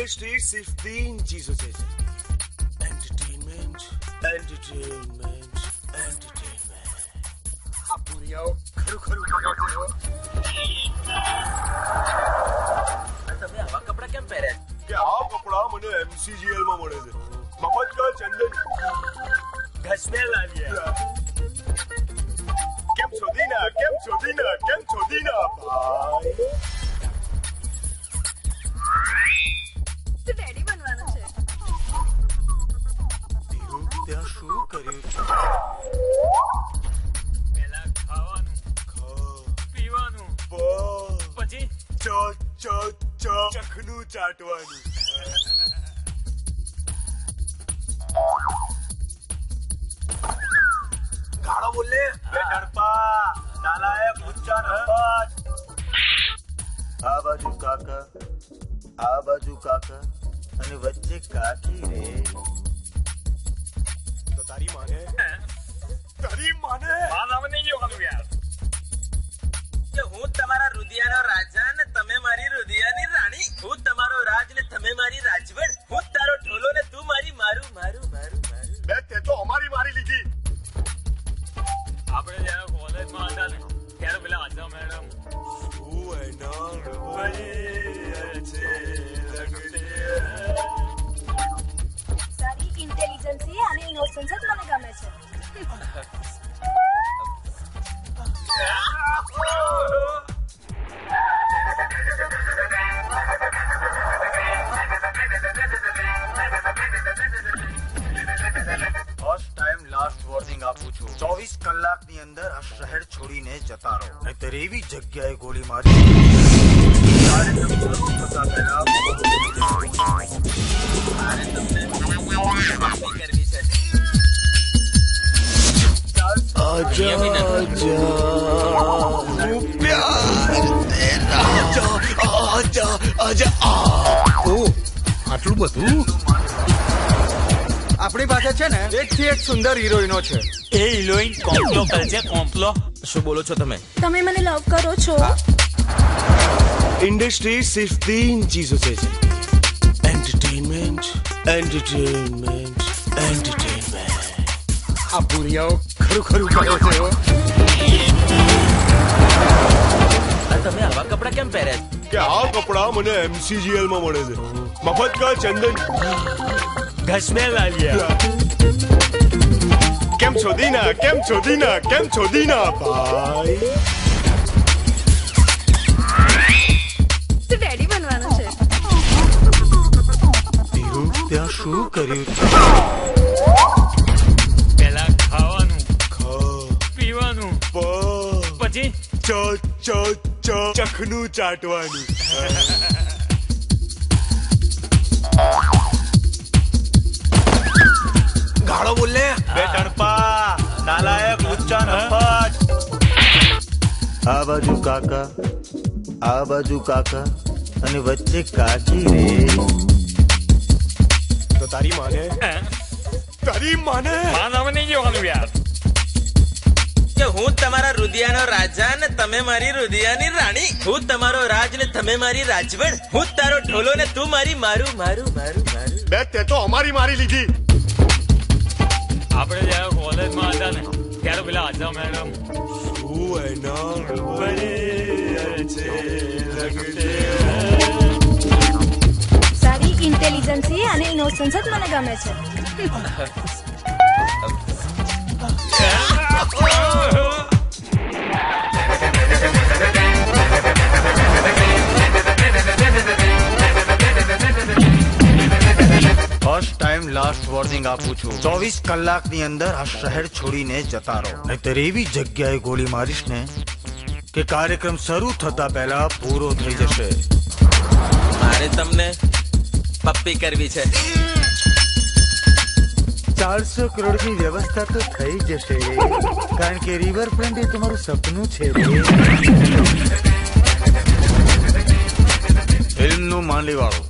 Industry सिर्फ 3 चीजों से है, एंटरटेनमेंट, एंटरटेनमेंट, एंटरटेनमेंट। आप बुरियाओ खरू खरू करते हो। તમે આવા કપડા કેમ પહેર્યા? કે આ કપડા મને MCGL માં મળે છે, મફત ચંદન ઘસને લાગ્યા। કેમ છો દીના, કેમ છો દીના, કેમ છો દીના ભાઈ? તું ડેડી બનવાનો છે? ધીરુ ત્યાં શું કર્યું છે? પહેલા ખાવાનું, પીવાનું, પછી ચખનું ચાટવાનું। ગાળો બોલે બે ડરપા નાલાયક ઊંચા નફટ। આ બાજુ કાકા, આ બાજુ કાકા અને વચ્ચે કાકી રે। તો તારી માને બાદામ નહીં જોવાનું યાર। કે હું તમારા રુધિયાનો રાજા ને તમે મારી રુધિયાની રાણી। હું તમારો રાજ ને તમે મારી રાજવણ। હું તારો ઢોલો ને તું મારી મારું મારું મારું મારું। બે તે તો અમારી મારી લીધી। આપણે જયારે કોલેજમાં હતા ને ત્યારે પેલા આજા મેડમ સારી ઇન્ટેલિજન્સી અને ઇનોસન્સ જ મને ગમે છે। ફર્સ્ટ ટાઈમ લાસ્ટ વોર્નિંગ આપું છું, 24 કલાકની અંદર આ શહેર છોડીને જતા રહો, નહીતર એવી જગ્યાએ ગોળી મારી કાર્યક્રમ શરૂ થતા પહેલા મારે તમને માફી કરવી છે। આટલું બધું? આપણી પાસે છે ને એકથી એક સુંદર હિરોઈનો છે। એ હિરોઈન કોમ્પ્લો કરજે, કોમ્પ્લો। શું બોલો છો તમે? તમે મને લવ કરો છો? इंडस्ट्री सिर्फ 3 चीजों से है, एंटरटेनमेंट, एंटरटेनमेंट, एंटरटेनमेंट। આ ભૂરિયાઓ ખરું ખરું કરે છે હો। તમે આવા કપડા કેમ પહેર્યા? કે આ કપડા મને MCGL માં મળે છે, મફત ચંદન ઘસને લાગ્યા। કેમ છો દીના, કેમ છો દીના, કેમ છો દીના ભાઈ? તું ડેડી બનવાનો છે? ધીરુ ત્યાં શું કર્યું છે? પહેલા ખાવાનું, પીવાનું, પછી ચખનું ચાટવાનું। ગાળો બોલે બે ડરપા નાલાયક ઊંચા નફટ। આ બાજુ કાકા, આ બાજુ કાકા અને વચ્ચે કાકી રે। તો તારી માને બાદામ નહીં જોવાનું યાર। કે હું તમારા રુધિયાનો રાજા ને તમે મારી રુધિયાની રાણી। હું તમારો રાજ ને તમે મારી રાજવણ। હું તારો ઢોલો ને તું મારી મારું મારું મારું મારું। બે તે તો અમારી મારી લીધી। આપણે જયારે કોલેજમાં હતા ને ત્યારે પેલા આજા મેડમ સારી ઇન્ટેલિજન્સી અને ઇનોસન્સ જ મને ગમે છે। ફર્સ્ટ ટાઈમ લાસ્ટ વોર્નિંગ આપું છું, 24 કલાકની અંદર આ શહેર છોડીને જતા રહો, નહીતર એવી જગ્યાએ ગોળી મારીશ ને કે કાર્યક્રમ શરૂ થતા પહેલા પૂરો થઈ જશે। મારે તમને પપ્પી કરવી છે। 400 કરોડની વ્યવસ્થા તો થઈ જશે, કારણ કે રિવરફ્રન્ટ એ તમારું સપનું છે। ફિલ્મનું માંડલી વાળો